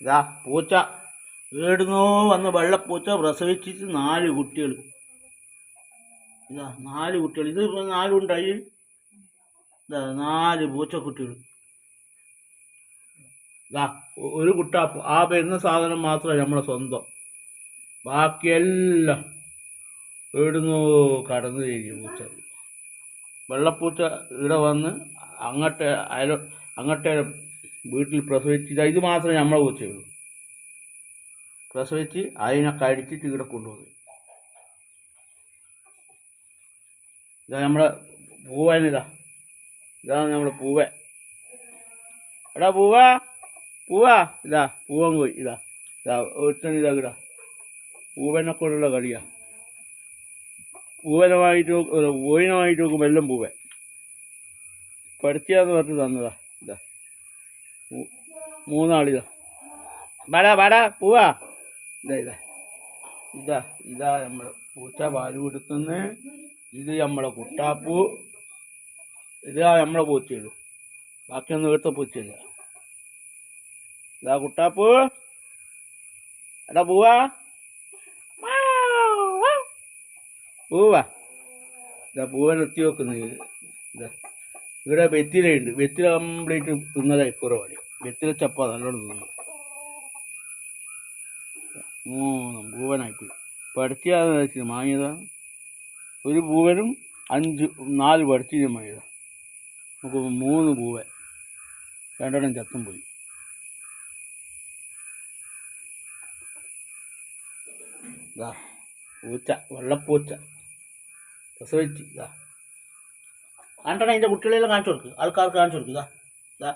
ഇതാ പൂച്ച ഏടുന്നോ വന്ന് വെള്ളപ്പൂച്ച പ്രസവിച്ചിട്ട് 4 കുട്ടികൾ. ഇതാ 4 കുട്ടികൾ. ഇത് 4 ഉണ്ടായി. ഇതാ 4 പൂച്ചക്കുട്ടികൾ. ഇതാ ഒരു കുട്ടാപ്പ്. ആ വരുന്ന സാധനം മാത്രമേ നമ്മളെ സ്വന്തം. ബാക്കിയെല്ലാം ഏടുന്നോ കടന്നു കഴിഞ്ഞു പൂച്ച. വെള്ളപ്പൂച്ച ഇവിടെ വന്ന് അങ്ങോട്ടേ വീട്ടിൽ പ്രസവിച്ച് ഇത് മാത്രമേ നമ്മളെ പൂച്ചയുള്ളൂ. പ്രസവിച്ച് അതിനെ കടിച്ചിട്ട് ഇവിടെ കൊണ്ടുപോയി. ഇതാ നമ്മളെ പൂവനിതാ. ഇതാണ് നമ്മളെ പൂവൻ. എടാ പൂവാ ഇതാ പൂവൻ പോയി. ഇതാ ഒരുത്തൻ ഇതാ ഇടാ. പൂവനെ കൊണ്ടുള്ള കളിയാ. പൂവനുമായിട്ട് നോക്കുമ്പോൾ എല്ലാം പൂവൻ പഠിച്ചാന്ന് പറഞ്ഞ് തന്നതാ. ഇതാ 3 ആളിതാ. വാടാ പൂവാ. ഇതാ നമ്മളെ പൂച്ച പാല് കൊടുക്കുന്ന. ഇത് നമ്മളെ കുട്ടാപ്പൂ. ഇതാ നമ്മളെ പൂച്ചയുള്ളൂ. ബാക്കിയൊന്നും ഇവിടുത്തെ പൂച്ചയില്ല. ഇതാ കുട്ടാപ്പൂ. എടാ പൂവാ. ഇതാ പൂവൻ എത്തി വെക്കുന്നത്. ഇതാ ഇവിടെ വെറ്റിലയുണ്ട്. വെറ്റില കംപ്ലീറ്റ് തിന്നതായി കുറവാണ്. വെറ്റില ചപ്പ നല്ലോണം തിന്നു. പൂവനായിപ്പോയി. പഠിച്ചാന്ന് വെച്ച് വാങ്ങിയതാണ്. ഒരു പൂവനും 4 പഠിച്ചിനും വാങ്ങിയതാണ്. നമുക്ക് 3 പൂവൻ. 2 ചത്തും പോയി. ഇതാ പൂച്ച, വെള്ളപ്പൂച്ച പ്രസവിച്ച്. ഇതാ കണ്ടണ ഇതിൻ്റെ കുട്ടികളെല്ലാം കാണിച്ചു കൊടുക്കുക. ആൾക്കാർക്ക് കാണിച്ചു കൊടുക്കുക. ഇതാ